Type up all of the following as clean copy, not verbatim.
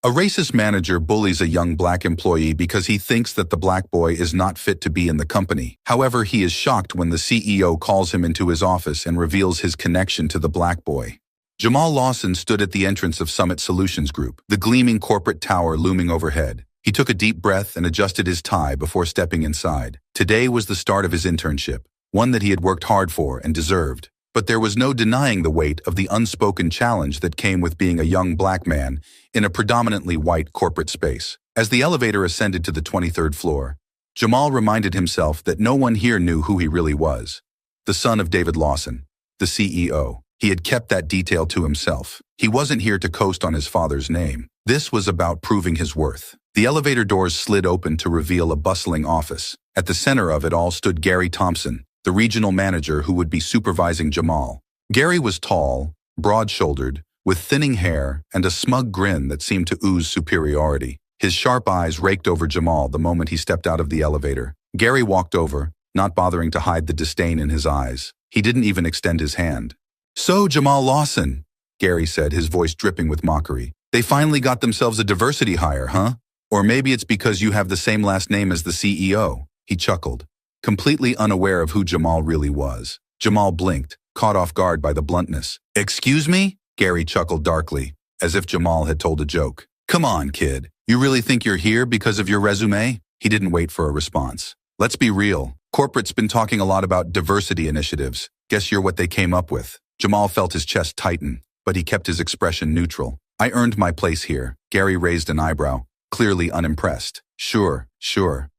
A racist manager bullies a young black employee because he thinks that the black boy is not fit to be in the company. However, he is shocked when the CEO calls him into his office and reveals his connection to the black boy. Jamal Lawson stood at the entrance of Summit Solutions Group, the gleaming corporate tower looming overhead. He took a deep breath and adjusted his tie before stepping inside. Today was the start of his internship, one that he had worked hard for and deserved. But there was no denying the weight of the unspoken challenge that came with being a young black man in a predominantly white corporate space. As the elevator ascended to the 23rd floor, Jamal reminded himself that no one here knew who he really was. The son of David Lawson, the CEO. He had kept that detail to himself. He wasn't here to coast on his father's name. This was about proving his worth. The elevator doors slid open to reveal a bustling office. At the center of it all stood Gary Thompson, the regional manager who would be supervising Jamal. Gary was tall, broad-shouldered, with thinning hair and a smug grin that seemed to ooze superiority. His sharp eyes raked over Jamal the moment he stepped out of the elevator. Gary walked over, not bothering to hide the disdain in his eyes. He didn't even extend his hand. "So, Jamal Lawson," Gary said, his voice dripping with mockery. "They finally got themselves a diversity hire, huh? Or maybe it's because you have the same last name as the CEO." He chuckled, completely unaware of who Jamal really was. Jamal blinked, caught off guard by the bluntness. "Excuse me?" Gary chuckled darkly, as if Jamal had told a joke. "Come on, kid. You really think you're here because of your resume?" He didn't wait for a response. "Let's be real. Corporate's been talking a lot about diversity initiatives. Guess you're what they came up with." Jamal felt his chest tighten, but he kept his expression neutral. "I earned my place here." Gary raised an eyebrow, clearly unimpressed. Sure.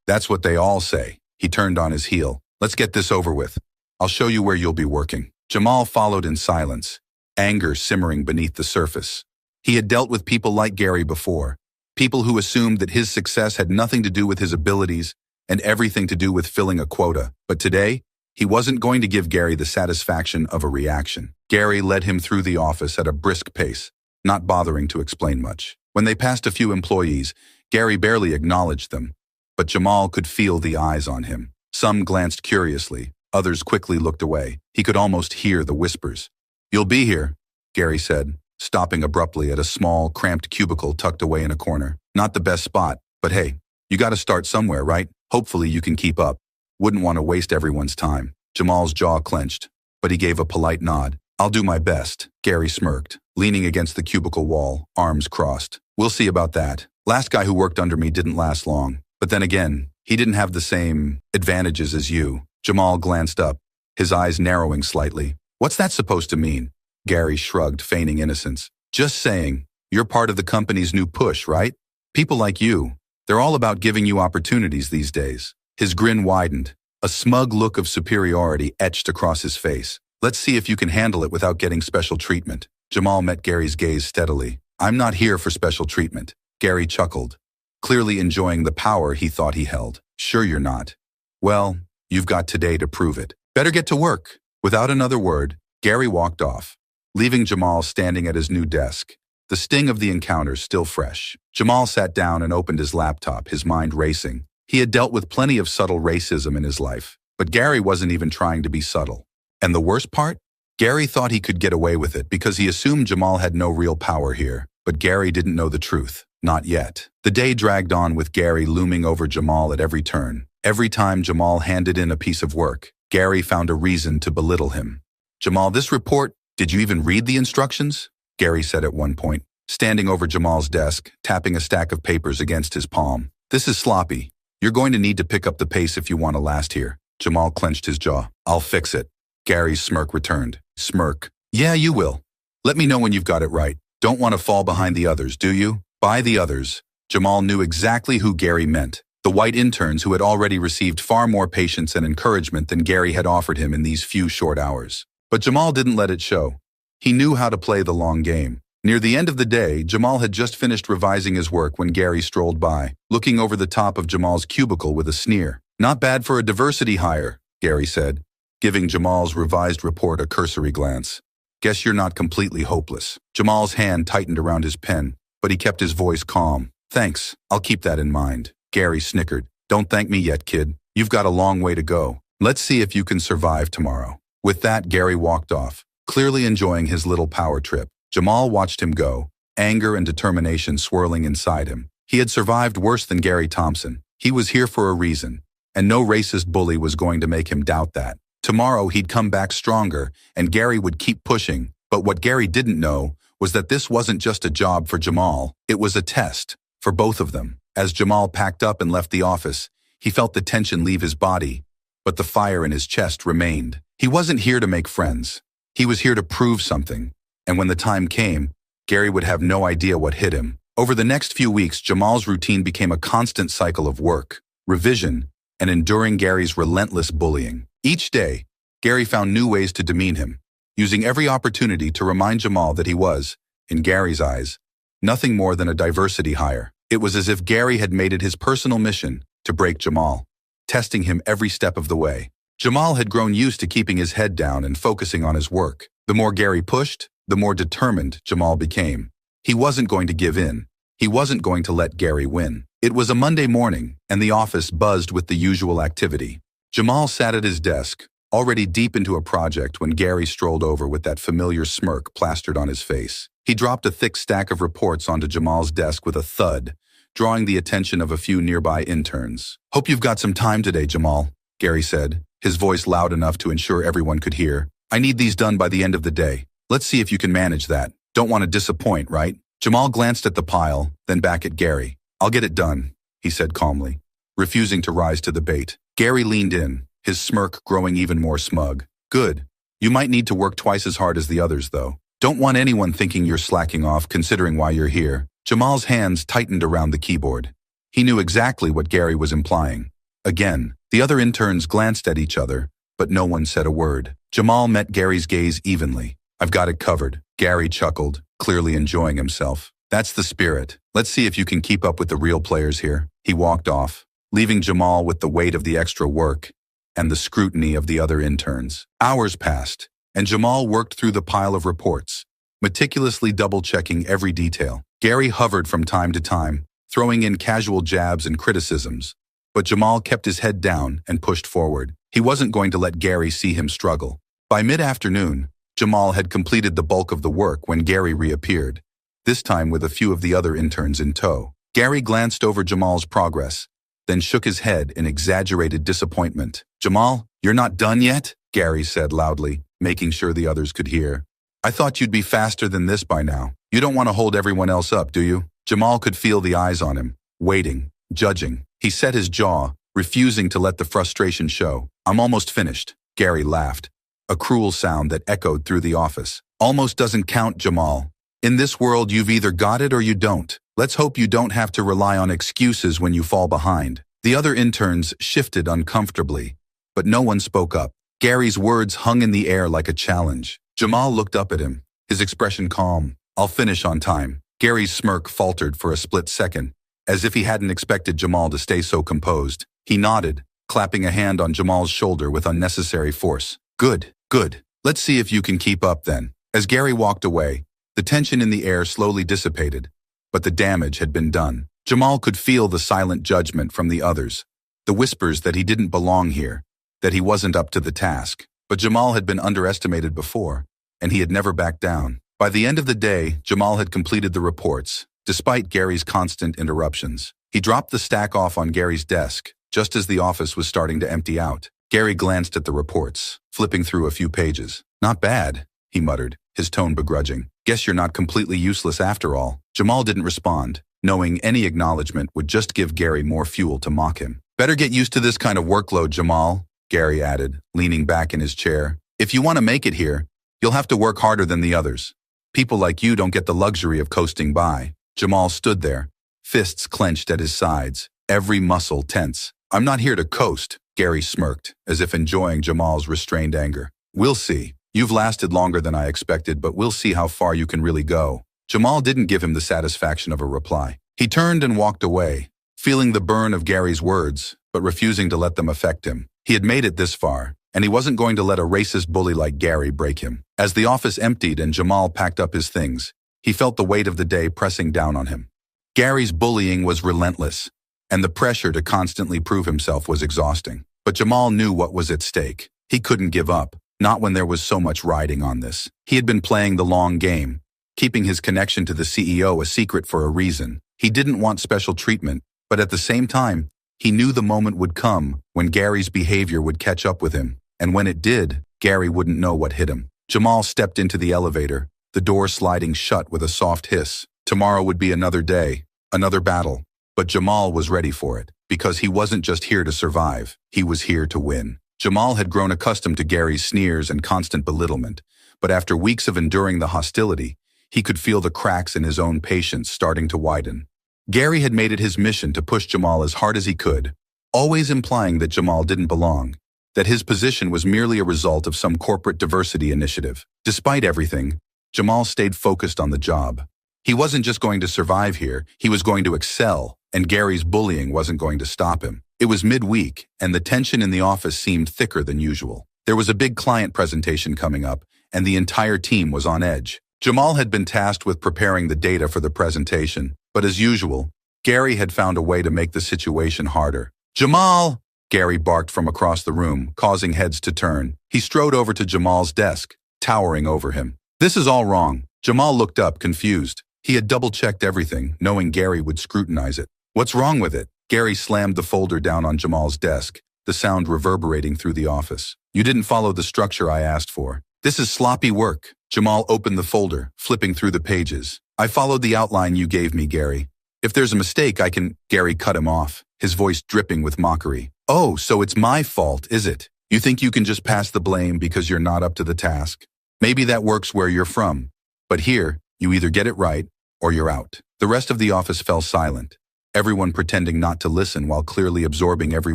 That's what they all say." He turned on his heel. "Let's get this over with. I'll show you where you'll be working." Jamal followed in silence, anger simmering beneath the surface. He had dealt with people like Gary before, people who assumed that his success had nothing to do with his abilities and everything to do with filling a quota. But today, he wasn't going to give Gary the satisfaction of a reaction. Gary led him through the office at a brisk pace, not bothering to explain much. When they passed a few employees, Gary barely acknowledged them, but Jamal could feel the eyes on him. Some glanced curiously, others quickly looked away. He could almost hear the whispers. "You'll be here," Gary said, stopping abruptly at a small, cramped cubicle tucked away in a corner. "Not the best spot, but hey, you gotta start somewhere, right? Hopefully you can keep up. Wouldn't want to waste everyone's time." Jamal's jaw clenched, but he gave a polite nod. "I'll do my best," Gary smirked, leaning against the cubicle wall, arms crossed. "We'll see about that. Last guy who worked under me didn't last long. But then again, he didn't have the same advantages as you." Jamal glanced up, his eyes narrowing slightly. "What's that supposed to mean?" Gary shrugged, feigning innocence. "Just saying, you're part of the company's new push, right? People like you, they're all about giving you opportunities these days." His grin widened, a smug look of superiority etched across his face. "Let's see if you can handle it without getting special treatment." Jamal met Gary's gaze steadily. "I'm not here for special treatment." Gary chuckled, clearly enjoying the power he thought he held. "Sure you're not. Well, you've got today to prove it. Better get to work." Without another word, Gary walked off, leaving Jamal standing at his new desk, the sting of the encounter still fresh. Jamal sat down and opened his laptop, his mind racing. He had dealt with plenty of subtle racism in his life, but Gary wasn't even trying to be subtle. And the worst part? Gary thought he could get away with it because he assumed Jamal had no real power here. But Gary didn't know the truth. Not yet. The day dragged on with Gary looming over Jamal at every turn. Every time Jamal handed in a piece of work, Gary found a reason to belittle him. "Jamal, this report, did you even read the instructions?" Gary said at one point, standing over Jamal's desk, tapping a stack of papers against his palm. "This is sloppy. You're going to need to pick up the pace if you want to last here." Jamal clenched his jaw. "I'll fix it." Gary's smirk returned. Smirk. "Yeah, you will. Let me know when you've got it right. Don't want to fall behind the others, do you?" By the others, Jamal knew exactly who Gary meant. The white interns who had already received far more patience and encouragement than Gary had offered him in these few short hours. But Jamal didn't let it show. He knew how to play the long game. Near the end of the day, Jamal had just finished revising his work when Gary strolled by, looking over the top of Jamal's cubicle with a sneer. "Not bad for a diversity hire," Gary said, giving Jamal's revised report a cursory glance. "Guess you're not completely hopeless." Jamal's hand tightened around his pen, but he kept his voice calm. "Thanks, I'll keep that in mind." Gary snickered. "Don't thank me yet, kid. You've got a long way to go. Let's see if you can survive tomorrow." With that, Gary walked off, clearly enjoying his little power trip. Jamal watched him go, anger and determination swirling inside him. He had survived worse than Gary Thompson. He was here for a reason, and no racist bully was going to make him doubt that. Tomorrow he'd come back stronger, and Gary would keep pushing. But what Gary didn't know was that this wasn't just a job for Jamal, it was a test for both of them. As Jamal packed up and left the office, he felt the tension leave his body, but the fire in his chest remained. He wasn't here to make friends. He was here to prove something, and when the time came, Gary would have no idea what hit him. Over the next few weeks, Jamal's routine became a constant cycle of work, revision, and enduring Gary's relentless bullying. Each day, Gary found new ways to demean him, using every opportunity to remind Jamal that he was, in Gary's eyes, nothing more than a diversity hire. It was as if Gary had made it his personal mission to break Jamal, testing him every step of the way. Jamal had grown used to keeping his head down and focusing on his work. The more Gary pushed, the more determined Jamal became. He wasn't going to give in. He wasn't going to let Gary win. It was a Monday morning, and the office buzzed with the usual activity. Jamal sat at his desk, already deep into a project when Gary strolled over with that familiar smirk plastered on his face. He dropped a thick stack of reports onto Jamal's desk with a thud, drawing the attention of a few nearby interns. "Hope you've got some time today, Jamal," Gary said, his voice loud enough to ensure everyone could hear. "I need these done by the end of the day. Let's see if you can manage that. Don't want to disappoint, right?" Jamal glanced at the pile, then back at Gary. "I'll get it done," he said calmly, refusing to rise to the bait. Gary leaned in, his smirk growing even more smug. "Good. You might need to work twice as hard as the others, though. Don't want anyone thinking you're slacking off considering why you're here." Jamal's hands tightened around the keyboard. He knew exactly what Gary was implying. Again, the other interns glanced at each other, but no one said a word. Jamal met Gary's gaze evenly. "I've got it covered," Gary chuckled, clearly enjoying himself. "That's the spirit. Let's see if you can keep up with the real players here." He walked off, leaving Jamal with the weight of the extra work and the scrutiny of the other interns. Hours passed, and Jamal worked through the pile of reports, meticulously double-checking every detail. Gary hovered from time to time, throwing in casual jabs and criticisms, but Jamal kept his head down and pushed forward. He wasn't going to let Gary see him struggle. By mid-afternoon, Jamal had completed the bulk of the work when Gary reappeared, this time with a few of the other interns in tow. Gary glanced over Jamal's progress, then shook his head in exaggerated disappointment. "Jamal, you're not done yet?" Gary said loudly, making sure the others could hear. "I thought you'd be faster than this by now. You don't want to hold everyone else up, do you?" Jamal could feel the eyes on him, waiting, judging. He set his jaw, refusing to let the frustration show. "I'm almost finished," Gary laughed, a cruel sound that echoed through the office. "Almost doesn't count, Jamal. In this world, you've either got it or you don't. Let's hope you don't have to rely on excuses when you fall behind." The other interns shifted uncomfortably, but no one spoke up. Gary's words hung in the air like a challenge. Jamal looked up at him, his expression calm. "I'll finish on time." Gary's smirk faltered for a split second, as if he hadn't expected Jamal to stay so composed. He nodded, clapping a hand on Jamal's shoulder with unnecessary force. "Good, good. Let's see if you can keep up then." As Gary walked away, the tension in the air slowly dissipated, but the damage had been done. Jamal could feel the silent judgment from the others, the whispers that he didn't belong here, that he wasn't up to the task. But Jamal had been underestimated before, and he had never backed down. By the end of the day, Jamal had completed the reports, despite Gary's constant interruptions. He dropped the stack off on Gary's desk, just as the office was starting to empty out. Gary glanced at the reports, flipping through a few pages. "Not bad," he muttered, his tone begrudging. "Guess you're not completely useless after all." Jamal didn't respond, knowing any acknowledgement would just give Gary more fuel to mock him. "Better get used to this kind of workload, Jamal," Gary added, leaning back in his chair. "If you want to make it here, you'll have to work harder than the others. People like you don't get the luxury of coasting by." Jamal stood there, fists clenched at his sides, every muscle tense. "I'm not here to coast," Gary smirked, as if enjoying Jamal's restrained anger. "We'll see. You've lasted longer than I expected, but we'll see how far you can really go." Jamal didn't give him the satisfaction of a reply. He turned and walked away, feeling the burn of Gary's words, but refusing to let them affect him. He had made it this far, and he wasn't going to let a racist bully like Gary break him. As the office emptied and Jamal packed up his things, he felt the weight of the day pressing down on him. Gary's bullying was relentless, and the pressure to constantly prove himself was exhausting. But Jamal knew what was at stake. He couldn't give up, not when there was so much riding on this. He had been playing the long game, keeping his connection to the CEO a secret for a reason. He didn't want special treatment, but at the same time, he knew the moment would come when Gary's behavior would catch up with him. And when it did, Gary wouldn't know what hit him. Jamal stepped into the elevator, the door sliding shut with a soft hiss. Tomorrow would be another day, another battle. But Jamal was ready for it, because he wasn't just here to survive, he was here to win. Jamal had grown accustomed to Gary's sneers and constant belittlement, but after weeks of enduring the hostility, he could feel the cracks in his own patience starting to widen. Gary had made it his mission to push Jamal as hard as he could, always implying that Jamal didn't belong, that his position was merely a result of some corporate diversity initiative. Despite everything, Jamal stayed focused on the job. He wasn't just going to survive here, he was going to excel, and Gary's bullying wasn't going to stop him. It was midweek, and the tension in the office seemed thicker than usual. There was a big client presentation coming up, and the entire team was on edge. Jamal had been tasked with preparing the data for the presentation, but as usual, Gary had found a way to make the situation harder. "Jamal!" Gary barked from across the room, causing heads to turn. He strode over to Jamal's desk, towering over him. "This is all wrong." Jamal looked up, confused. He had double-checked everything, knowing Gary would scrutinize it. "What's wrong with it?" Gary slammed the folder down on Jamal's desk, the sound reverberating through the office. "You didn't follow the structure I asked for. This is sloppy work." Jamal opened the folder, flipping through the pages. "I followed the outline you gave me, Gary. If there's a mistake, I can—" Gary cut him off, his voice dripping with mockery. "Oh, so it's my fault, is it? You think you can just pass the blame because you're not up to the task? Maybe that works where you're from. But here, you either get it right, or you're out." The rest of the office fell silent, everyone pretending not to listen while clearly absorbing every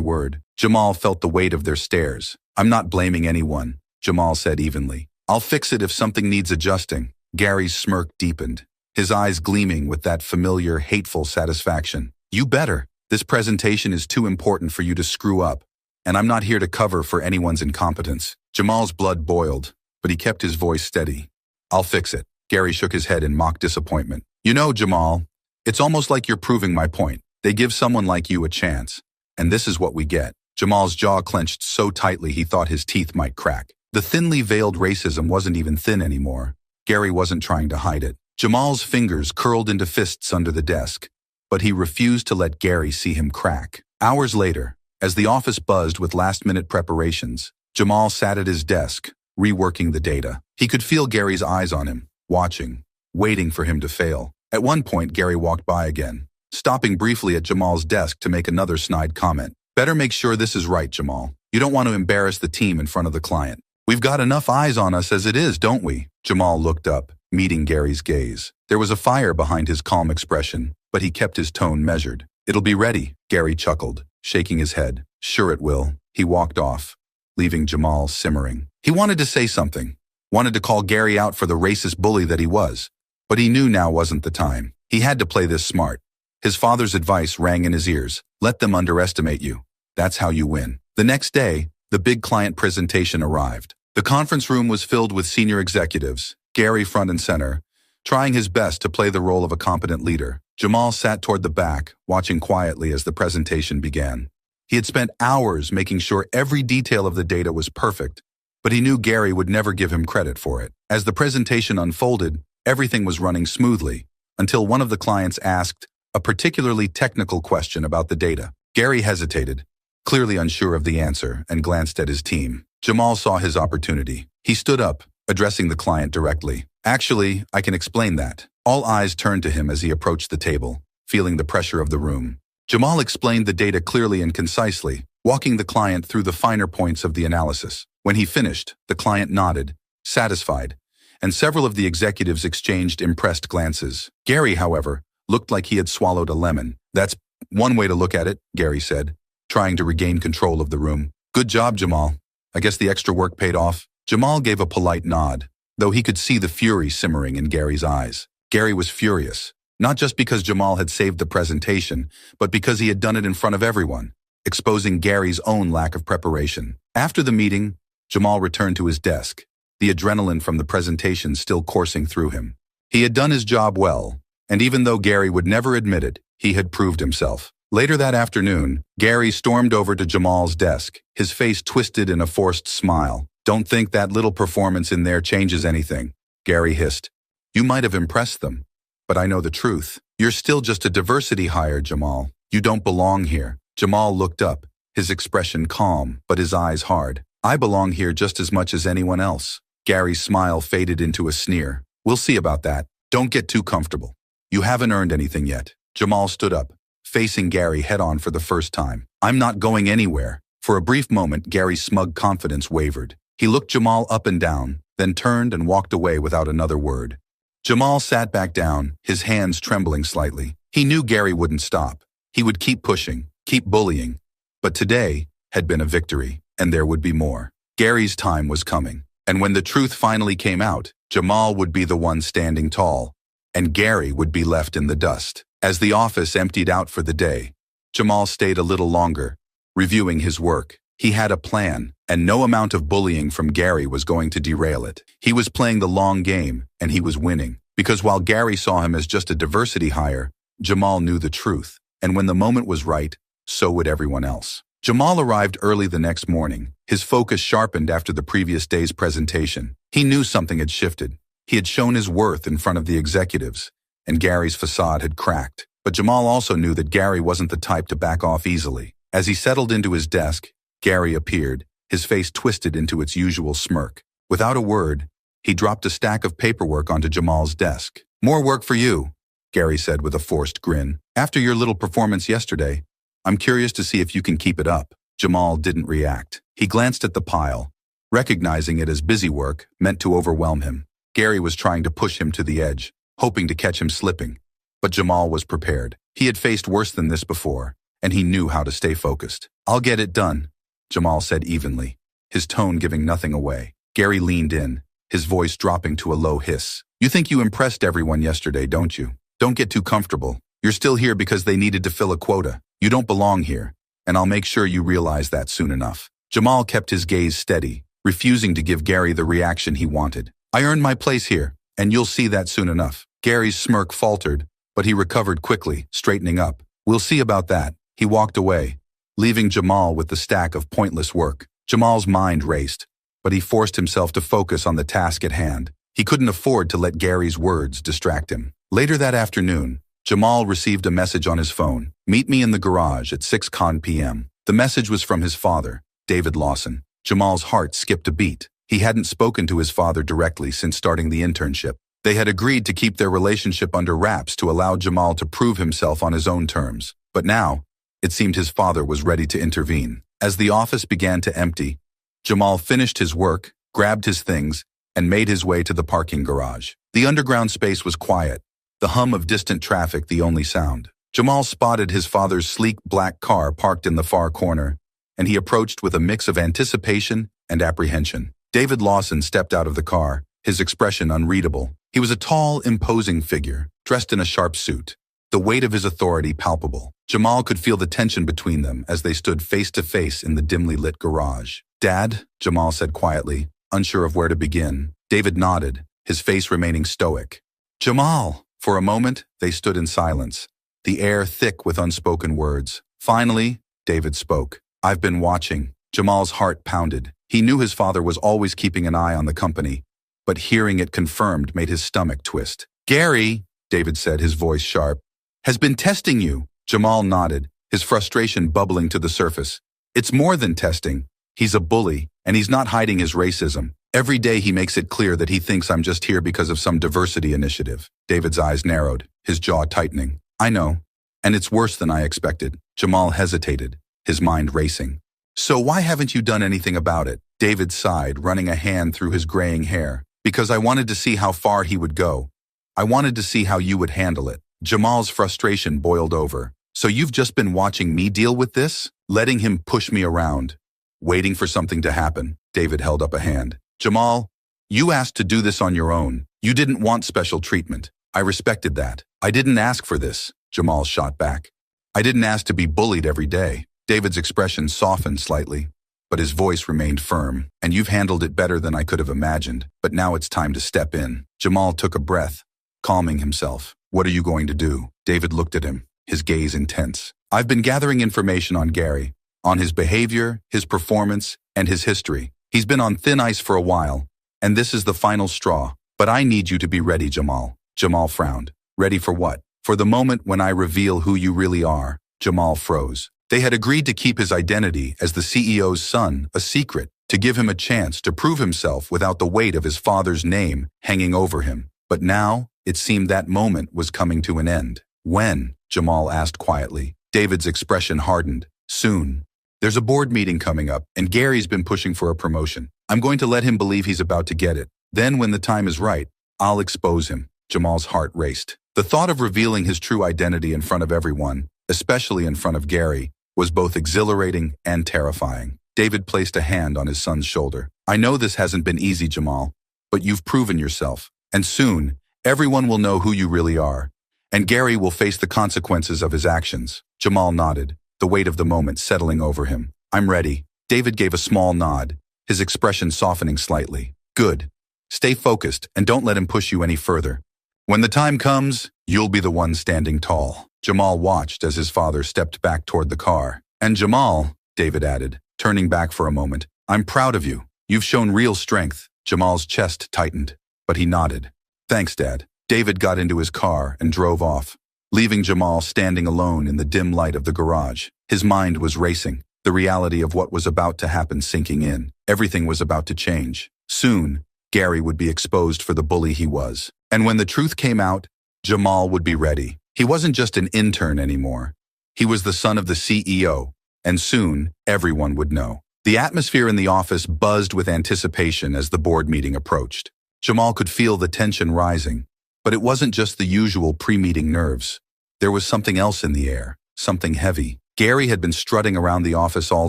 word. Jamal felt the weight of their stares. "I'm not blaming anyone," Jamal said evenly. "I'll fix it if something needs adjusting." Gary's smirk deepened, his eyes gleaming with that familiar, hateful satisfaction. "You better. This presentation is too important for you to screw up, and I'm not here to cover for anyone's incompetence." Jamal's blood boiled, but he kept his voice steady. "I'll fix it." Gary shook his head in mock disappointment. "You know, Jamal, it's almost like you're proving my point. They give someone like you a chance, and this is what we get." Jamal's jaw clenched so tightly he thought his teeth might crack. The thinly veiled racism wasn't even thin anymore. Gary wasn't trying to hide it. Jamal's fingers curled into fists under the desk, but he refused to let Gary see him crack. Hours later, as the office buzzed with last-minute preparations, Jamal sat at his desk, reworking the data. He could feel Gary's eyes on him, watching, waiting for him to fail. At one point, Gary walked by again, stopping briefly at Jamal's desk to make another snide comment. "Better make sure this is right, Jamal. You don't want to embarrass the team in front of the client. We've got enough eyes on us as it is, don't we?" Jamal looked up, meeting Gary's gaze. There was a fire behind his calm expression, but he kept his tone measured. "It'll be ready," Gary chuckled, shaking his head. "Sure it will." He walked off, leaving Jamal simmering. He wanted to say something, wanted to call Gary out for the racist bully that he was, but he knew now wasn't the time. He had to play this smart. His father's advice rang in his ears. Let them underestimate you. That's how you win. The next day, the big client presentation arrived. The conference room was filled with senior executives, Gary front and center, trying his best to play the role of a competent leader. Jamal sat toward the back, watching quietly as the presentation began. He had spent hours making sure every detail of the data was perfect, but he knew Gary would never give him credit for it. As the presentation unfolded, everything was running smoothly, until one of the clients asked a particularly technical question about the data. Gary hesitated, clearly unsure of the answer, and glanced at his team. Jamal saw his opportunity. He stood up, addressing the client directly. "Actually, I can explain that." All eyes turned to him as he approached the table, feeling the pressure of the room. Jamal explained the data clearly and concisely, walking the client through the finer points of the analysis. When he finished, the client nodded, satisfied, and several of the executives exchanged impressed glances. Gary, however, looked like he had swallowed a lemon. "That's one way to look at it," Gary said, trying to regain control of the room. "Good job, Jamal. I guess the extra work paid off." Jamal gave a polite nod, though he could see the fury simmering in Gary's eyes. Gary was furious, not just because Jamal had saved the presentation, but because he had done it in front of everyone, exposing Gary's own lack of preparation. After the meeting, Jamal returned to his desk, the adrenaline from the presentation still coursing through him. He had done his job well, and even though Gary would never admit it, he had proved himself. Later that afternoon, Gary stormed over to Jamal's desk, his face twisted in a forced smile. "Don't think that little performance in there changes anything," Gary hissed. You might have impressed them, but I know the truth. You're still just a diversity hire, Jamal. You don't belong here. Jamal looked up, his expression calm, but his eyes hard. I belong here just as much as anyone else. Gary's smile faded into a sneer. We'll see about that. Don't get too comfortable. You haven't earned anything yet. Jamal stood up, facing Gary head-on for the first time. I'm not going anywhere. For a brief moment, Gary's smug confidence wavered. He looked Jamal up and down, then turned and walked away without another word. Jamal sat back down, his hands trembling slightly. He knew Gary wouldn't stop. He would keep pushing, keep bullying. But today had been a victory, and there would be more. Gary's time was coming. And when the truth finally came out, Jamal would be the one standing tall, and Gary would be left in the dust. As the office emptied out for the day, Jamal stayed a little longer, reviewing his work. He had a plan, and no amount of bullying from Gary was going to derail it. He was playing the long game, and he was winning. Because while Gary saw him as just a diversity hire, Jamal knew the truth. And when the moment was right, so would everyone else. Jamal arrived early the next morning, his focus sharpened after the previous day's presentation. He knew something had shifted. He had shown his worth in front of the executives, and Gary's facade had cracked. But Jamal also knew that Gary wasn't the type to back off easily. As he settled into his desk, Gary appeared, his face twisted into its usual smirk. Without a word, he dropped a stack of paperwork onto Jamal's desk. More work for you, Gary said with a forced grin. After your little performance yesterday, I'm curious to see if you can keep it up. Jamal didn't react. He glanced at the pile, recognizing it as busy work meant to overwhelm him. Gary was trying to push him to the edge, hoping to catch him slipping. But Jamal was prepared. He had faced worse than this before, and he knew how to stay focused. I'll get it done, Jamal said evenly, his tone giving nothing away. Gary leaned in, his voice dropping to a low hiss. You think you impressed everyone yesterday, don't you? Don't get too comfortable. You're still here because they needed to fill a quota. You don't belong here, and I'll make sure you realize that soon enough. Jamal kept his gaze steady, refusing to give Gary the reaction he wanted. I earned my place here, and you'll see that soon enough. Gary's smirk faltered, but he recovered quickly, straightening up. We'll see about that. He walked away, leaving Jamal with the stack of pointless work. Jamal's mind raced, but he forced himself to focus on the task at hand. He couldn't afford to let Gary's words distract him. Later that afternoon, Jamal received a message on his phone. Meet me in the garage at 6 p.m. The message was from his father, David Lawson. Jamal's heart skipped a beat. He hadn't spoken to his father directly since starting the internship. They had agreed to keep their relationship under wraps to allow Jamal to prove himself on his own terms. But now, it seemed his father was ready to intervene. As the office began to empty, Jamal finished his work, grabbed his things, and made his way to the parking garage. The underground space was quiet, the hum of distant traffic the only sound. Jamal spotted his father's sleek black car parked in the far corner, and he approached with a mix of anticipation and apprehension. David Lawson stepped out of the car, his expression unreadable. He was a tall, imposing figure, dressed in a sharp suit, the weight of his authority palpable. Jamal could feel the tension between them as they stood face to face in the dimly lit garage. Dad, Jamal said quietly, unsure of where to begin. David nodded, his face remaining stoic. Jamal! For a moment, they stood in silence, the air thick with unspoken words. Finally, David spoke. I've been watching. Jamal's heart pounded. He knew his father was always keeping an eye on the company, but hearing it confirmed made his stomach twist. Gary, David said, his voice sharp, has been testing you. Jamal nodded, his frustration bubbling to the surface. It's more than testing. He's a bully, and he's not hiding his racism. Every day he makes it clear that he thinks I'm just here because of some diversity initiative. David's eyes narrowed, his jaw tightening. I know, and it's worse than I expected. Jamal hesitated, his mind racing. So why haven't you done anything about it? David sighed, running a hand through his graying hair. Because I wanted to see how far he would go. I wanted to see how you would handle it. Jamal's frustration boiled over. So you've just been watching me deal with this? Letting him push me around. Waiting for something to happen. David held up a hand. Jamal, you asked to do this on your own. You didn't want special treatment. I respected that. I didn't ask for this, Jamal shot back. I didn't ask to be bullied every day. David's expression softened slightly, but his voice remained firm. And you've handled it better than I could have imagined. But now it's time to step in. Jamal took a breath, calming himself. What are you going to do? David looked at him, his gaze intense. I've been gathering information on Gary, on his behavior, his performance, and his history. He's been on thin ice for a while, and this is the final straw. But I need you to be ready, Jamal. Jamal frowned. Ready for what? For the moment when I reveal who you really are. Jamal froze. They had agreed to keep his identity as the CEO's son a secret, to give him a chance to prove himself without the weight of his father's name hanging over him. But now, it seemed that moment was coming to an end. When? Jamal asked quietly. David's expression hardened. Soon. There's a board meeting coming up, and Gary's been pushing for a promotion. I'm going to let him believe he's about to get it. Then, when the time is right, I'll expose him. Jamal's heart raced. The thought of revealing his true identity in front of everyone, especially in front of Gary, was both exhilarating and terrifying. David placed a hand on his son's shoulder. I know this hasn't been easy, Jamal, but you've proven yourself. And soon, everyone will know who you really are. And Gary will face the consequences of his actions. Jamal nodded, the weight of the moment settling over him. I'm ready. David gave a small nod, his expression softening slightly. Good. Stay focused and don't let him push you any further. When the time comes, you'll be the one standing tall. Jamal watched as his father stepped back toward the car. And Jamal, David added, turning back for a moment, I'm proud of you. You've shown real strength. Jamal's chest tightened, but he nodded. Thanks, Dad. David got into his car and drove off, leaving Jamal standing alone in the dim light of the garage. His mind was racing, the reality of what was about to happen sinking in. Everything was about to change. Soon, Gary would be exposed for the bully he was. And when the truth came out, Jamal would be ready. He wasn't just an intern anymore. He was the son of the CEO, and soon, everyone would know. The atmosphere in the office buzzed with anticipation as the board meeting approached. Jamal could feel the tension rising, but it wasn't just the usual pre-meeting nerves. There was something else in the air, something heavy. Gary had been strutting around the office all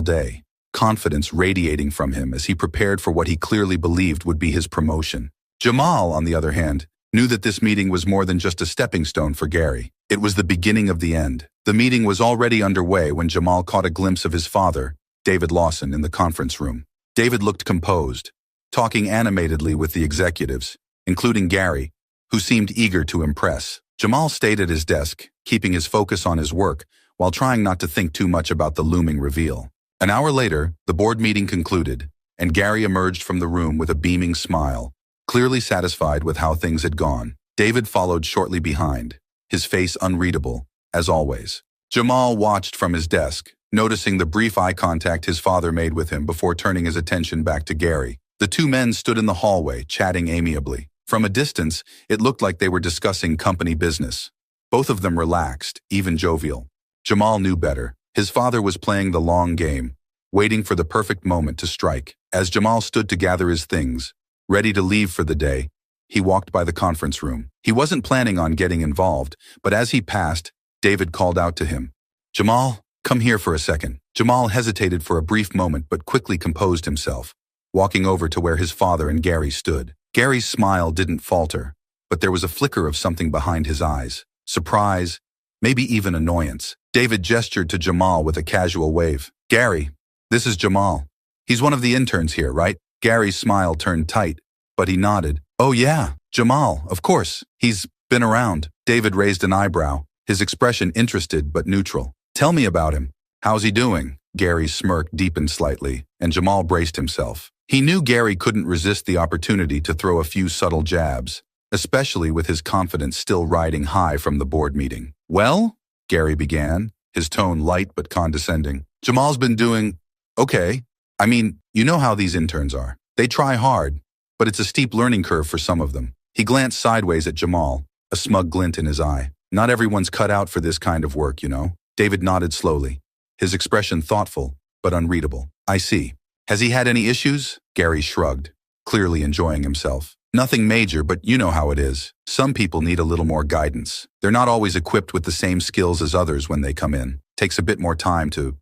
day, confidence radiating from him as he prepared for what he clearly believed would be his promotion. Jamal, on the other hand, knew that this meeting was more than just a stepping stone for Gary. It was the beginning of the end. The meeting was already underway when Jamal caught a glimpse of his father, David Lawson, in the conference room. David looked composed, talking animatedly with the executives, including Gary, who seemed eager to impress. Jamal stayed at his desk, keeping his focus on his work while trying not to think too much about the looming reveal. An hour later, the board meeting concluded, and Gary emerged from the room with a beaming smile, clearly satisfied with how things had gone. David followed shortly behind, his face unreadable, as always. Jamal watched from his desk, noticing the brief eye contact his father made with him before turning his attention back to Gary. The two men stood in the hallway, chatting amiably. From a distance, it looked like they were discussing company business. Both of them relaxed, even jovial. Jamal knew better. His father was playing the long game, waiting for the perfect moment to strike. As Jamal stood to gather his things, ready to leave for the day, he walked by the conference room. He wasn't planning on getting involved, but as he passed, David called out to him. Jamal, come here for a second. Jamal hesitated for a brief moment but quickly composed himself, walking over to where his father and Gary stood. Gary's smile didn't falter, but there was a flicker of something behind his eyes. Surprise, maybe even annoyance. David gestured to Jamal with a casual wave. Gary, this is Jamal. He's one of the interns here, right? Gary's smile turned tight, but he nodded. Oh yeah, Jamal, of course. He's been around. David raised an eyebrow, his expression interested but neutral. Tell me about him. How's he doing? Gary's smirk deepened slightly, and Jamal braced himself. He knew Gary couldn't resist the opportunity to throw a few subtle jabs, especially with his confidence still riding high from the board meeting. Well, Gary began, his tone light but condescending. Jamal's been doing okay. I mean, you know how these interns are. They try hard, but it's a steep learning curve for some of them. He glanced sideways at Jamal, a smug glint in his eye. Not everyone's cut out for this kind of work, you know. David nodded slowly, his expression thoughtful but unreadable. I see. Has he had any issues? Gary shrugged, clearly enjoying himself. Nothing major, but you know how it is. Some people need a little more guidance. They're not always equipped with the same skills as others when they come in. Takes a bit more time to,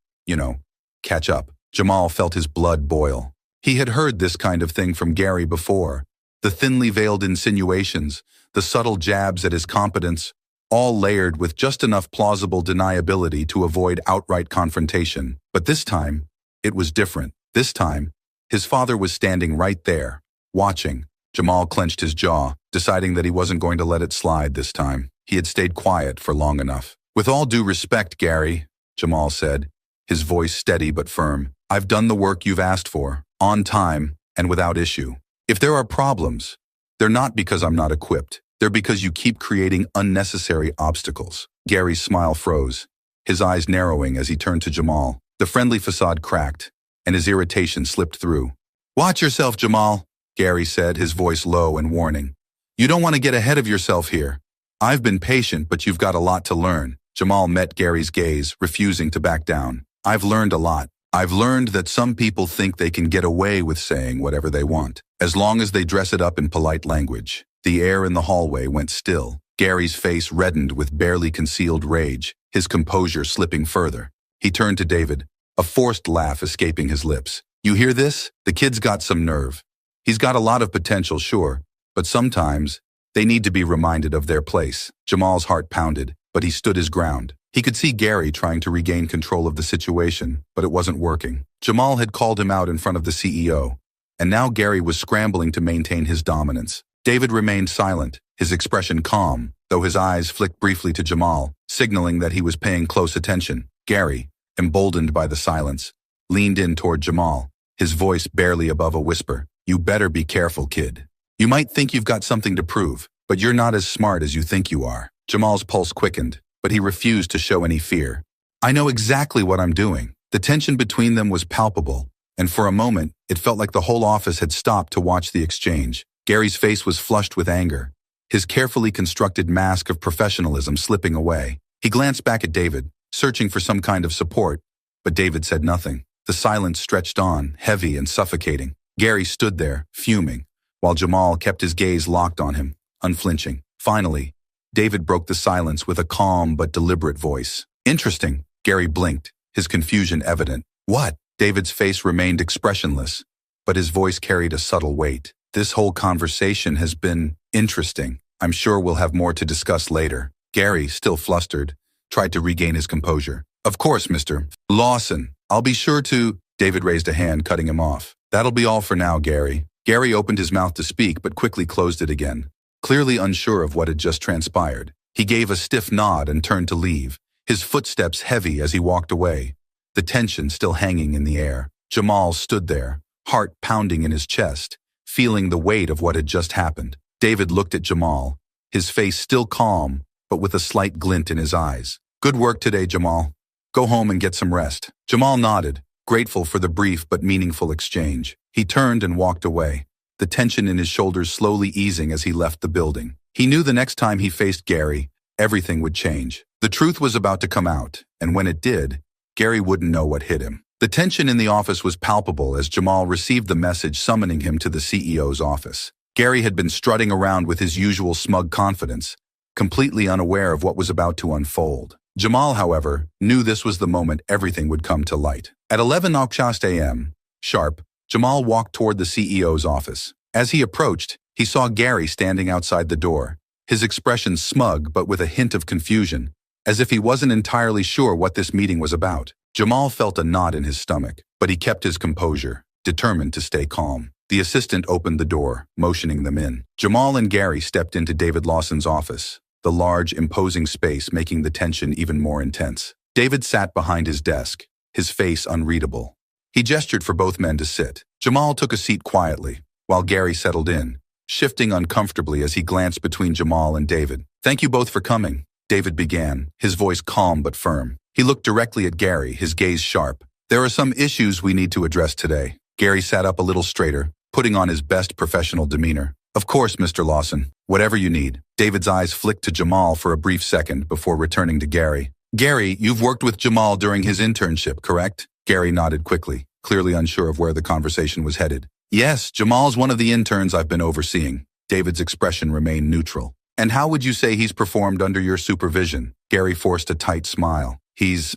catch up. Jamal felt his blood boil. He had heard this kind of thing from Gary before. The thinly veiled insinuations, the subtle jabs at his competence, all layered with just enough plausible deniability to avoid outright confrontation. But this time, it was different. This time, his father was standing right there, watching. Jamal clenched his jaw, deciding that he wasn't going to let it slide this time. He had stayed quiet for long enough. With all due respect, Gary, Jamal said, his voice steady but firm, I've done the work you've asked for, on time and without issue. If there are problems, They're not because I'm not equipped. They're because you keep creating unnecessary obstacles. Gary's smile froze, his eyes narrowing as he turned to Jamal. The friendly facade cracked, and his irritation slipped through. "Watch yourself, Jamal," Gary said, his voice low and warning. "You don't want to get ahead of yourself here. I've been patient, but you've got a lot to learn." Jamal met Gary's gaze, refusing to back down. "I've learned a lot. I've learned that some people think they can get away with saying whatever they want, as long as they dress it up in polite language." The air in the hallway went still. Gary's face reddened with barely concealed rage, his composure slipping further. He turned to David, a forced laugh escaping his lips. "You hear this? The kid's got some nerve. He's got a lot of potential, sure, but sometimes they need to be reminded of their place." Jamal's heart pounded, but he stood his ground. He could see Gary trying to regain control of the situation, but it wasn't working. Jamal had called him out in front of the CEO, and now Gary was scrambling to maintain his dominance. David remained silent, his expression calm, though his eyes flicked briefly to Jamal, signaling that he was paying close attention. Gary, emboldened by the silence, leaned in toward Jamal, his voice barely above a whisper. "You better be careful, kid. You might think you've got something to prove, but you're not as smart as you think you are." Jamal's pulse quickened, but he refused to show any fear. "I know exactly what I'm doing." The tension between them was palpable, and for a moment, it felt like the whole office had stopped to watch the exchange. Gary's face was flushed with anger, his carefully constructed mask of professionalism slipping away. He glanced back at David, searching for some kind of support, but David said nothing. The silence stretched on, heavy and suffocating. Gary stood there, fuming, while Jamal kept his gaze locked on him, unflinching. Finally, David broke the silence with a calm but deliberate voice. "Interesting." Gary blinked, his confusion evident. "What?" David's face remained expressionless, but his voice carried a subtle weight. "This whole conversation has been interesting. I'm sure we'll have more to discuss later." Gary, still flustered, tried to regain his composure. "Of course, Mr. Lawson. I'll be sure to—" David raised a hand, cutting him off. "That'll be all for now, Gary." Gary opened his mouth to speak, but quickly closed it again, clearly unsure of what had just transpired. He gave a stiff nod and turned to leave, his footsteps heavy as he walked away, the tension still hanging in the air. Jamal stood there, heart pounding in his chest, feeling the weight of what had just happened. David looked at Jamal, his face still calm, but with a slight glint in his eyes. "Good work today, Jamal. Go home and get some rest." Jamal nodded, grateful for the brief but meaningful exchange. He turned and walked away, the tension in his shoulders slowly easing as he left the building. He knew the next time he faced Gary, everything would change. The truth was about to come out, and when it did, Gary wouldn't know what hit him. The tension in the office was palpable as Jamal received the message summoning him to the CEO's office. Gary had been strutting around with his usual smug confidence, completely unaware of what was about to unfold. Jamal, however, knew this was the moment everything would come to light. At 11 a.m. sharp, Jamal walked toward the CEO's office. As he approached, he saw Gary standing outside the door, his expression smug but with a hint of confusion, as if he wasn't entirely sure what this meeting was about. Jamal felt a knot in his stomach, but he kept his composure, determined to stay calm. The assistant opened the door, motioning them in. Jamal and Gary stepped into David Lawson's office, the large, imposing space making the tension even more intense. David sat behind his desk, his face unreadable. He gestured for both men to sit. Jamal took a seat quietly, while Gary settled in, shifting uncomfortably as he glanced between Jamal and David. "Thank you both for coming," David began, his voice calm but firm. He looked directly at Gary, his gaze sharp. "There are some issues we need to address today." Gary sat up a little straighter, putting on his best professional demeanor. "Of course, Mr. Lawson. Whatever you need." David's eyes flicked to Jamal for a brief second before returning to Gary. "Gary, you've worked with Jamal during his internship, correct?" Gary nodded quickly, clearly unsure of where the conversation was headed. "Yes, Jamal's one of the interns I've been overseeing." David's expression remained neutral. "And how would you say he's performed under your supervision?" Gary forced a tight smile. He's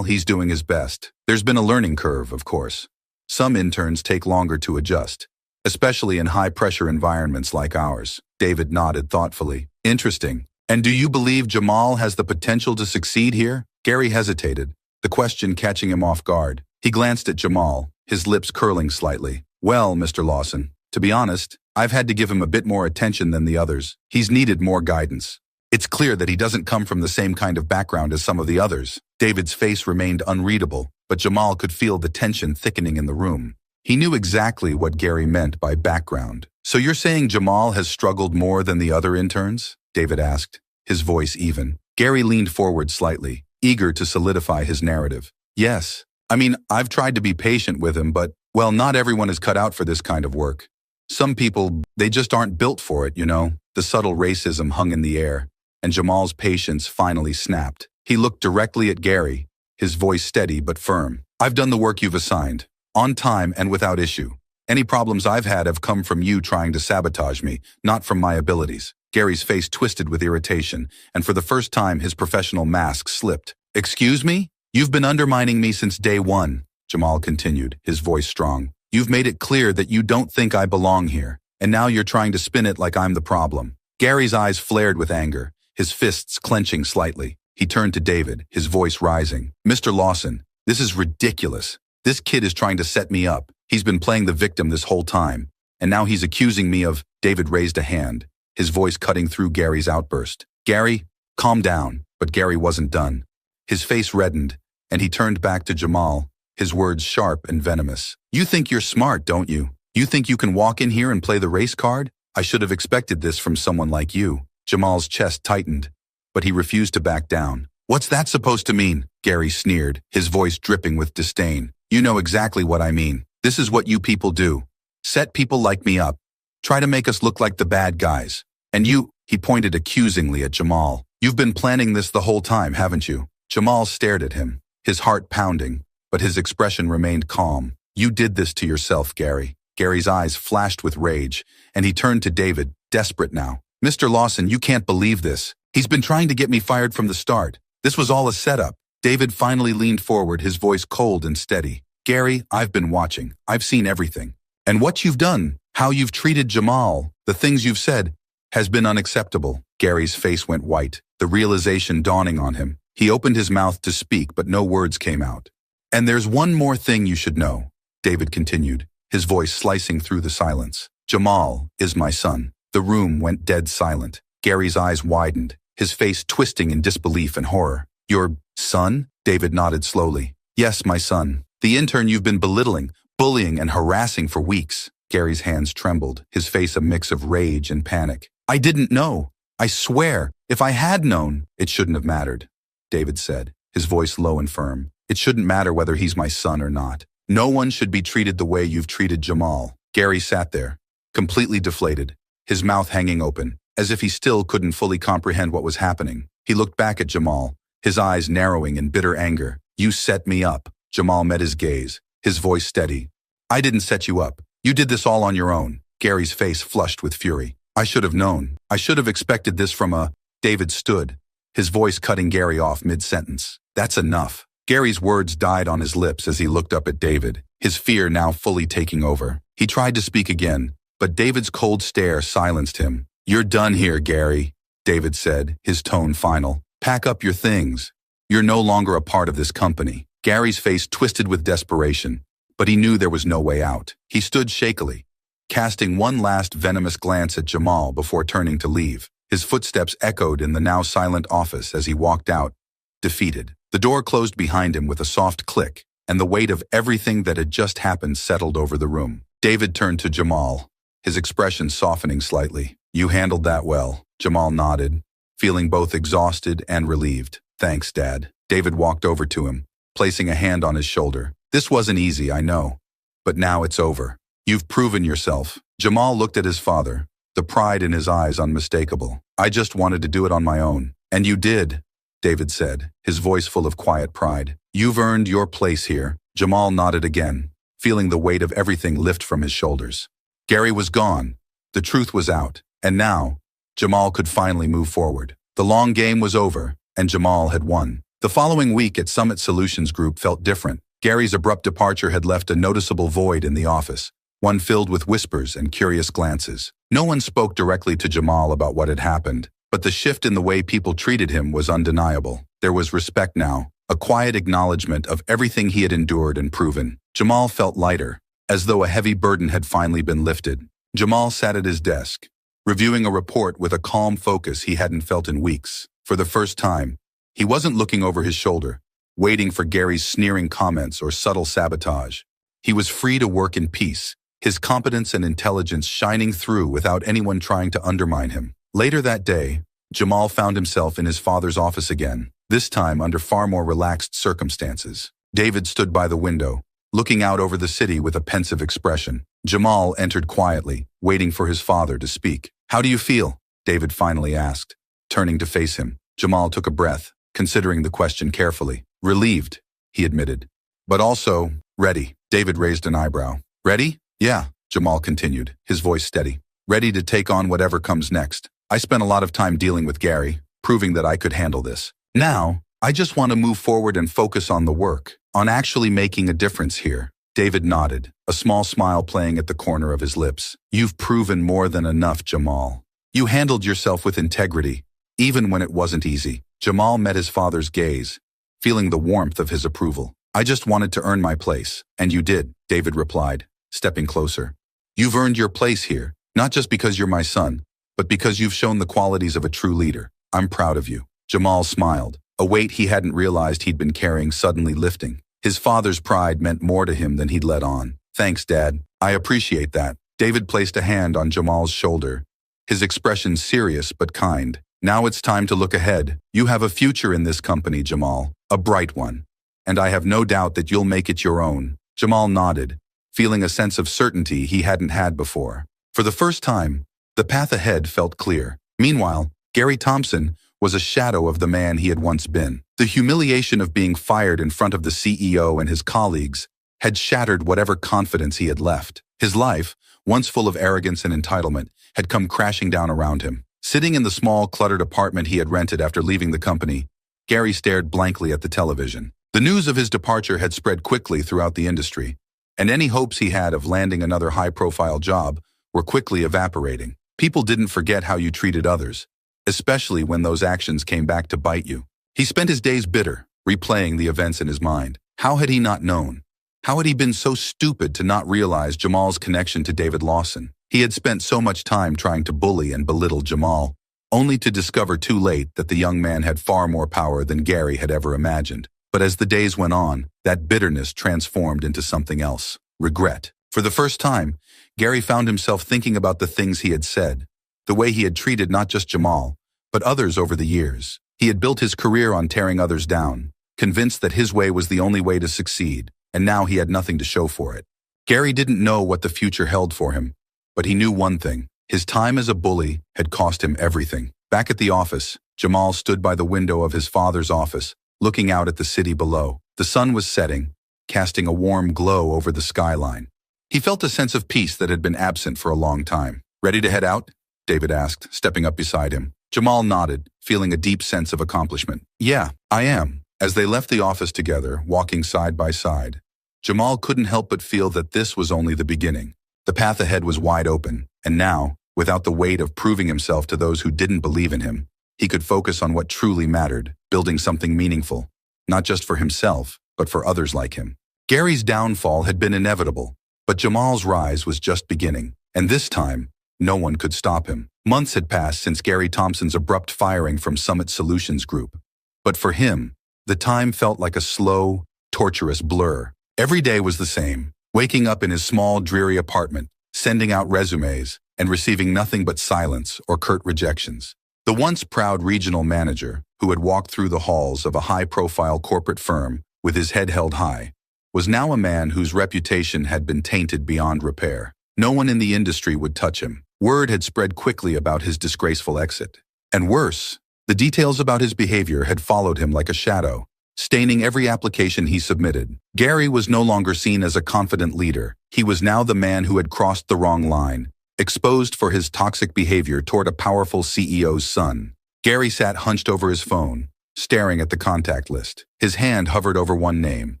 doing his best. There's been a learning curve, of course. Some interns take longer to adjust, especially in high-pressure environments like ours." David nodded thoughtfully. "Interesting. And do you believe Jamal has the potential to succeed here?" Gary hesitated, the question catching him off guard. He glanced at Jamal, his lips curling slightly. "Well, Mr. Lawson, to be honest, I've had to give him a bit more attention than the others. He's needed more guidance. It's clear that he doesn't come from the same kind of background as some of the others." David's face remained unreadable, but Jamal could feel the tension thickening in the room. He knew exactly what Gary meant by background. So you're saying Jamal has struggled more than the other interns? David asked, his voice even. Gary leaned forward slightly, eager to solidify his narrative. Yes. I mean, I've tried to be patient with him, but, well, not everyone is cut out for this kind of work. Some people, they just aren't built for it, you know? The subtle racism hung in the air, and Jamal's patience finally snapped. He looked directly at Gary, his voice steady but firm. I've done the work you've assigned, on time and without issue. Any problems I've had have come from you trying to sabotage me, not from my abilities. Gary's face twisted with irritation, and for the first time his professional mask slipped. Excuse me? You've been undermining me since day one, Jamal continued, his voice strong. You've made it clear that you don't think I belong here, and now you're trying to spin it like I'm the problem. Gary's eyes flared with anger, his fists clenching slightly. He turned to David, his voice rising. Mr. Lawson, this is ridiculous. This kid is trying to set me up. He's been playing the victim this whole time, and now he's accusing me of— David raised a hand, his voice cutting through Gary's outburst. Gary, calm down. But Gary wasn't done. His face reddened, and he turned back to Jamal, his words sharp and venomous. You think you're smart, don't you? You think you can walk in here and play the race card? I should have expected this from someone like you. Jamal's chest tightened, but he refused to back down. What's that supposed to mean? Gary sneered, his voice dripping with disdain. You know exactly what I mean. This is what you people do. Set people like me up. Try to make us look like the bad guys. And you— he pointed accusingly at Jamal. You've been planning this the whole time, haven't you? Jamal stared at him, his heart pounding, but his expression remained calm. You did this to yourself, Gary. Gary's eyes flashed with rage, and he turned to David, desperate now. Mr. Lawson, you can't believe this. He's been trying to get me fired from the start. This was all a setup. David finally leaned forward, his voice cold and steady. Gary, I've been watching. I've seen everything. And what you've done, how you've treated Jamal, the things you've said, has been unacceptable. Gary's face went white, the realization dawning on him. He opened his mouth to speak, but no words came out. And there's one more thing you should know, David continued, his voice slicing through the silence. Jamal is my son. The room went dead silent. Gary's eyes widened, his face twisting in disbelief and horror. Your son? David nodded slowly. Yes, my son. The intern you've been belittling, bullying, and harassing for weeks. Gary's hands trembled, his face a mix of rage and panic. I didn't know. I swear, if I had known, it shouldn't have mattered, David said, his voice low and firm. It shouldn't matter whether he's my son or not. No one should be treated the way you've treated Jamal. Gary sat there, completely deflated, his mouth hanging open, as if he still couldn't fully comprehend what was happening. He looked back at Jamal, his eyes narrowing in bitter anger. You set me up. Jamal met his gaze, his voice steady. I didn't set you up. You did this all on your own. Gary's face flushed with fury. I should have known. I should have expected this from a— David stood, his voice cutting Gary off mid-sentence. That's enough. Gary's words died on his lips as he looked up at David, his fear now fully taking over. He tried to speak again, but David's cold stare silenced him. You're done here, Gary, David said, his tone final. Pack up your things. You're no longer a part of this company. Gary's face twisted with desperation, but he knew there was no way out. He stood shakily, casting one last venomous glance at Jamal before turning to leave. His footsteps echoed in the now silent office as he walked out, defeated. The door closed behind him with a soft click, and the weight of everything that had just happened settled over the room. David turned to Jamal, his expression softening slightly. You handled that well. Jamal nodded, feeling both exhausted and relieved. Thanks, Dad. David walked over to him, placing a hand on his shoulder. This wasn't easy, I know, but now it's over. You've proven yourself. Jamal looked at his father, the pride in his eyes unmistakable. I just wanted to do it on my own. And you did, David said, his voice full of quiet pride. You've earned your place here. Jamal nodded again, feeling the weight of everything lift from his shoulders. Gary was gone. The truth was out. And now, Jamal could finally move forward. The long game was over, and Jamal had won. The following week at Summit Solutions Group felt different. Gary's abrupt departure had left a noticeable void in the office, one filled with whispers and curious glances. No one spoke directly to Jamal about what had happened, but the shift in the way people treated him was undeniable. There was respect now, a quiet acknowledgement of everything he had endured and proven. Jamal felt lighter, as though a heavy burden had finally been lifted. Jamal sat at his desk, reviewing a report with a calm focus he hadn't felt in weeks. For the first time, he wasn't looking over his shoulder, waiting for Gary's sneering comments or subtle sabotage. He was free to work in peace, his competence and intelligence shining through without anyone trying to undermine him. Later that day, Jamal found himself in his father's office again, this time under far more relaxed circumstances. David stood by the window, looking out over the city with a pensive expression. Jamal entered quietly, waiting for his father to speak. "How do you feel?" David finally asked, turning to face him. Jamal took a breath, considering the question carefully. "Relieved," he admitted. "But also, ready." David raised an eyebrow. "Ready?" "Yeah," Jamal continued, his voice steady. "Ready to take on whatever comes next. I spent a lot of time dealing with Gary, proving that I could handle this. Now, I just want to move forward and focus on the work, on actually making a difference here." David nodded, a small smile playing at the corner of his lips. "You've proven more than enough, Jamal. You handled yourself with integrity, even when it wasn't easy." Jamal met his father's gaze, feeling the warmth of his approval. "I just wanted to earn my place, and you did," David replied, stepping closer. "You've earned your place here, not just because you're my son, but because you've shown the qualities of a true leader. I'm proud of you." Jamal smiled, a weight he hadn't realized he'd been carrying suddenly lifting. His father's pride meant more to him than he'd let on. "Thanks, Dad. I appreciate that." David placed a hand on Jamal's shoulder, his expression serious but kind. "Now it's time to look ahead. You have a future in this company, Jamal, a bright one. And I have no doubt that you'll make it your own." Jamal nodded, feeling a sense of certainty he hadn't had before. For the first time, the path ahead felt clear. Meanwhile, Gary Thompson was a shadow of the man he had once been. The humiliation of being fired in front of the CEO and his colleagues had shattered whatever confidence he had left. His life, once full of arrogance and entitlement, had come crashing down around him. Sitting in the small, cluttered apartment he had rented after leaving the company, Gary stared blankly at the television. The news of his departure had spread quickly throughout the industry, and any hopes he had of landing another high-profile job were quickly evaporating. People didn't forget how you treated others, especially when those actions came back to bite you. He spent his days bitter, replaying the events in his mind. How had he not known? How had he been so stupid to not realize Jamal's connection to David Lawson? He had spent so much time trying to bully and belittle Jamal, only to discover too late that the young man had far more power than Gary had ever imagined. But as the days went on, that bitterness transformed into something else: regret. For the first time, Gary found himself thinking about the things he had said, the way he had treated not just Jamal, but others over the years. He had built his career on tearing others down, convinced that his way was the only way to succeed, and now he had nothing to show for it. Gary didn't know what the future held for him, but he knew one thing: his time as a bully had cost him everything. Back at the office, Jamal stood by the window of his father's office, looking out at the city below. The sun was setting, casting a warm glow over the skyline. He felt a sense of peace that had been absent for a long time. "Ready to head out?" David asked, stepping up beside him. Jamal nodded, feeling a deep sense of accomplishment. "Yeah, I am." As they left the office together, walking side by side, Jamal couldn't help but feel that this was only the beginning. The path ahead was wide open, and now, without the weight of proving himself to those who didn't believe in him, he could focus on what truly mattered, building something meaningful, not just for himself, but for others like him. Gary's downfall had been inevitable, but Jamal's rise was just beginning, and this time, no one could stop him. Months had passed since Gary Thompson's abrupt firing from Summit Solutions Group, but for him, the time felt like a slow, torturous blur. Every day was the same, waking up in his small, dreary apartment, sending out resumes, and receiving nothing but silence or curt rejections. The once proud regional manager, who had walked through the halls of a high-profile corporate firm with his head held high, was now a man whose reputation had been tainted beyond repair. No one in the industry would touch him. Word had spread quickly about his disgraceful exit. And worse, the details about his behavior had followed him like a shadow, staining every application he submitted. Gary was no longer seen as a confident leader. He was now the man who had crossed the wrong line, exposed for his toxic behavior toward a powerful CEO's son. Gary sat hunched over his phone, staring at the contact list. His hand hovered over one name: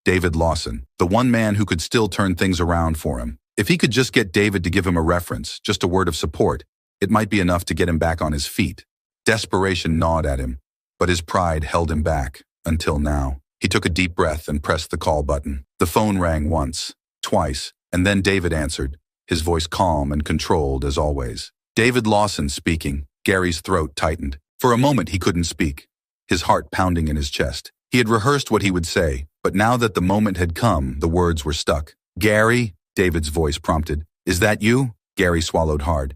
David Lawson, the one man who could still turn things around for him. If he could just get David to give him a reference, just a word of support, it might be enough to get him back on his feet. Desperation gnawed at him, but his pride held him back, until now. He took a deep breath and pressed the call button. The phone rang once, twice, and then David answered, his voice calm and controlled as always. "David Lawson speaking." Gary's throat tightened. For a moment he couldn't speak, his heart pounding in his chest. He had rehearsed what he would say, but now that the moment had come, the words were stuck. "Gary, David's voice prompted. Is that you? Gary swallowed hard.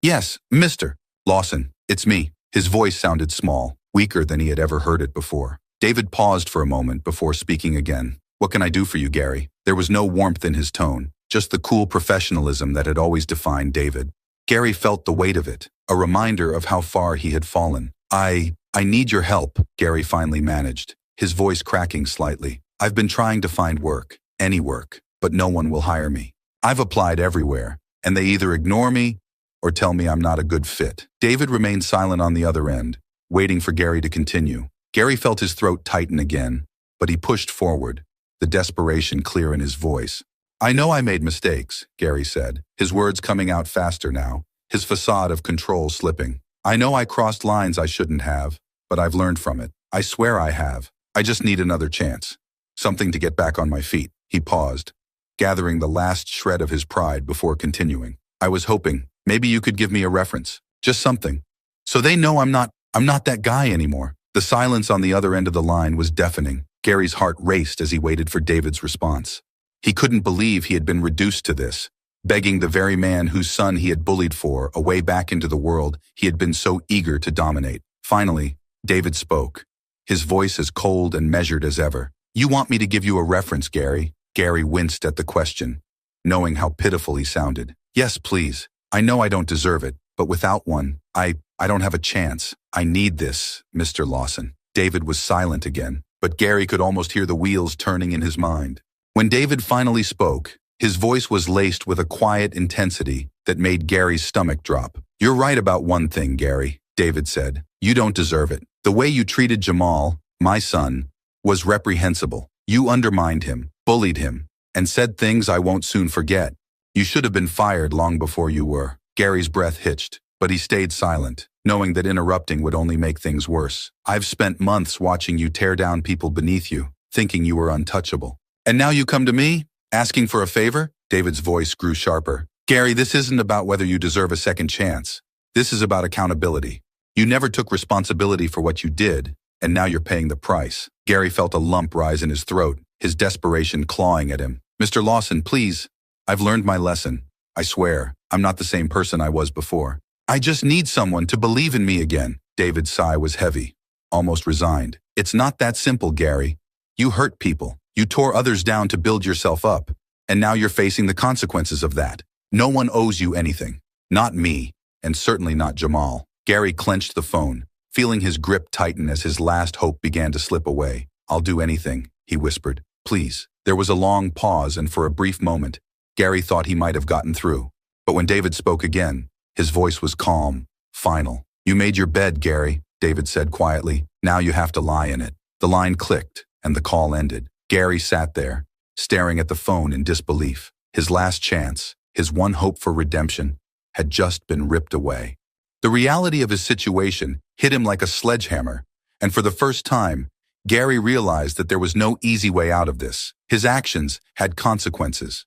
Yes, Mr. Lawson, it's me. His voice sounded small, weaker than he had ever heard it before. David paused for a moment before speaking again. What can I do for you, Gary? There was no warmth in his tone, just the cool professionalism that had always defined David. Gary felt the weight of it, a reminder of how far he had fallen. I need your help, Gary finally managed, his voice cracking slightly. I've been trying to find work, any work, but no one will hire me. I've applied everywhere, and they either ignore me or tell me I'm not a good fit. David remained silent on the other end, waiting for Gary to continue. Gary felt his throat tighten again, but he pushed forward, the desperation clear in his voice. I know I made mistakes, Gary said, his words coming out faster now, his facade of control slipping. I know I crossed lines I shouldn't have, but I've learned from it. I swear I have. I just need another chance. Something to get back on my feet. He paused, gathering the last shred of his pride before continuing. I was hoping, maybe you could give me a reference. Just something. So they know I'm not that guy anymore. The silence on the other end of the line was deafening. Gary's heart raced as he waited for David's response. He couldn't believe he had been reduced to this, begging the very man whose son he had bullied for a way back into the world he had been so eager to dominate. Finally, David spoke, his voice as cold and measured as ever. You want me to give you a reference, Gary? Gary winced at the question, knowing how pitiful he sounded. Yes, please. I know I don't deserve it, but without one, I don't have a chance. I need this, Mr. Lawson. David was silent again, but Gary could almost hear the wheels turning in his mind. When David finally spoke, his voice was laced with a quiet intensity that made Gary's stomach drop. You're right about one thing, Gary, David said. You don't deserve it. The way you treated Jamal, my son, was reprehensible. You undermined him, bullied him, and said things I won't soon forget. You should have been fired long before you were. Gary's breath hitched, but he stayed silent, knowing that interrupting would only make things worse. I've spent months watching you tear down people beneath you, thinking you were untouchable. And now you come to me, asking for a favor? David's voice grew sharper. Gary, this isn't about whether you deserve a second chance. This is about accountability. You never took responsibility for what you did, and now you're paying the price. Gary felt a lump rise in his throat, his desperation clawing at him. Mr. Lawson, please. I've learned my lesson. I swear, I'm not the same person I was before. I just need someone to believe in me again. David's sigh was heavy, almost resigned. It's not that simple, Gary. You hurt people. You tore others down to build yourself up, and now you're facing the consequences of that. No one owes you anything. Not me, and certainly not Jamal. Gary clenched the phone, feeling his grip tighten as his last hope began to slip away. I'll do anything, he whispered. Please. There was a long pause, and for a brief moment, Gary thought he might have gotten through. But when David spoke again, his voice was calm, final. You made your bed, Gary, David said quietly. Now you have to lie in it. The line clicked, and the call ended. Gary sat there, staring at the phone in disbelief. His last chance, his one hope for redemption, had just been ripped away. The reality of his situation hit him like a sledgehammer, and for the first time, Gary realized that there was no easy way out of this. His actions had consequences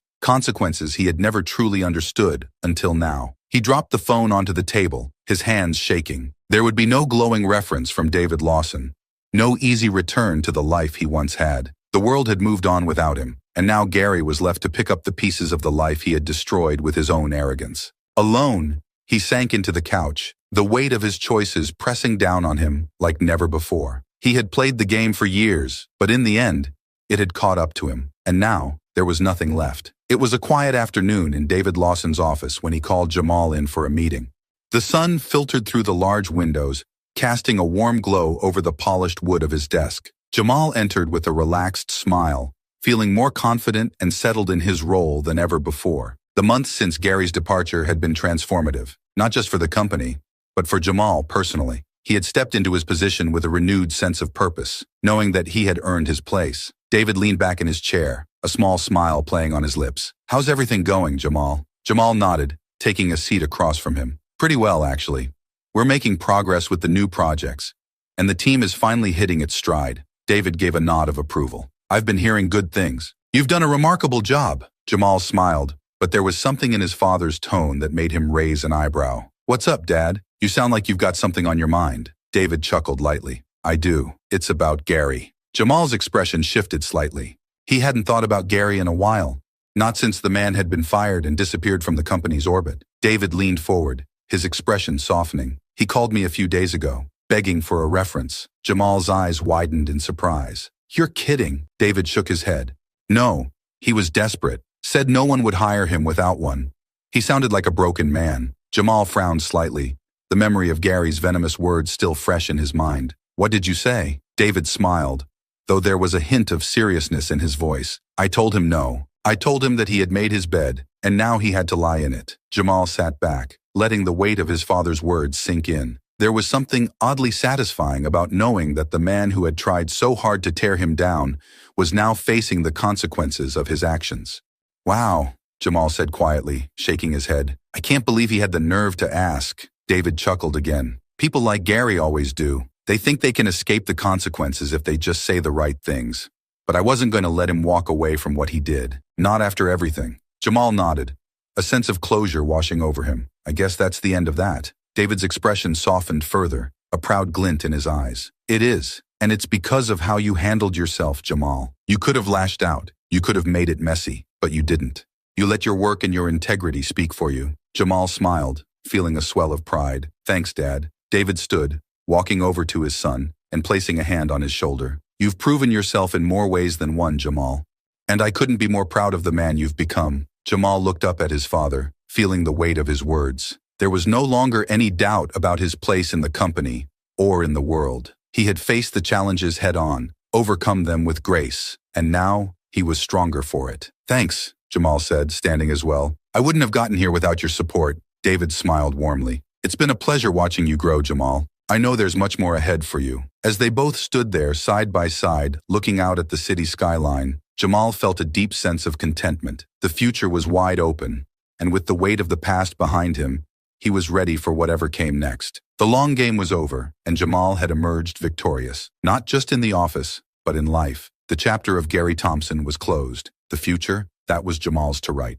he had never truly understood until now. He dropped the phone onto the table, his hands shaking. There would be no glowing reference from David Lawson, no easy return to the life he once had. The world had moved on without him, and now Gary was left to pick up the pieces of the life he had destroyed with his own arrogance. Alone, he sank into the couch, the weight of his choices pressing down on him like never before. He had played the game for years, but in the end, it had caught up to him, and now there was nothing left. It was a quiet afternoon in David Lawson's office when he called Jamal in for a meeting. The sun filtered through the large windows, casting a warm glow over the polished wood of his desk. Jamal entered with a relaxed smile, feeling more confident and settled in his role than ever before. The months since Gary's departure had been transformative, not just for the company, but for Jamal personally. He had stepped into his position with a renewed sense of purpose, knowing that he had earned his place. David leaned back in his chair, a small smile playing on his lips. How's everything going, Jamal? Jamal nodded, taking a seat across from him. Pretty well, actually. We're making progress with the new projects, and the team is finally hitting its stride. David gave a nod of approval. I've been hearing good things. You've done a remarkable job. Jamal smiled, but there was something in his father's tone that made him raise an eyebrow. What's up, Dad? You sound like you've got something on your mind. David chuckled lightly. I do. It's about Gary. Jamal's expression shifted slightly. He hadn't thought about Gary in a while, Not since the man had been fired and disappeared from the company's orbit. David leaned forward, his expression softening. He called me a few days ago, begging for a reference. Jamal's eyes widened in surprise. You're kidding. David shook his head. No, he was desperate. Said no one would hire him without one. He sounded like a broken man. Jamal frowned slightly, the memory of Gary's venomous words still fresh in his mind. What did you say? David smiled, though there was a hint of seriousness in his voice. I told him no. I told him that he had made his bed, and now he had to lie in it. Jamal sat back, letting the weight of his father's words sink in. There was something oddly satisfying about knowing that the man who had tried so hard to tear him down was now facing the consequences of his actions. Wow, Jamal said quietly, shaking his head. I can't believe he had the nerve to ask. David chuckled again. People like Gary always do. They think they can escape the consequences if they just say the right things. But I wasn't going to let him walk away from what he did. Not after everything. Jamal nodded, a sense of closure washing over him. I guess that's the end of that. David's expression softened further, a proud glint in his eyes. It is, and it's because of how you handled yourself, Jamal. You could have lashed out. You could have made it messy, but you didn't. You let your work and your integrity speak for you. Jamal smiled, feeling a swell of pride. Thanks, Dad. David stood, walking over to his son and placing a hand on his shoulder. You've proven yourself in more ways than one, Jamal. And I couldn't be more proud of the man you've become. Jamal looked up at his father, feeling the weight of his words. There was no longer any doubt about his place in the company or in the world. He had faced the challenges head-on, overcome them with grace, and now he was stronger for it. Thanks, Jamal said, standing as well. I wouldn't have gotten here without your support. David smiled warmly. It's been a pleasure watching you grow, Jamal. I know there's much more ahead for you. As they both stood there side by side, looking out at the city skyline, Jamal felt a deep sense of contentment. The future was wide open, and with the weight of the past behind him, he was ready for whatever came next. The long game was over, and Jamal had emerged victorious. Not just in the office, but in life. The chapter of Gary Thompson was closed. The future, that was Jamal's to write.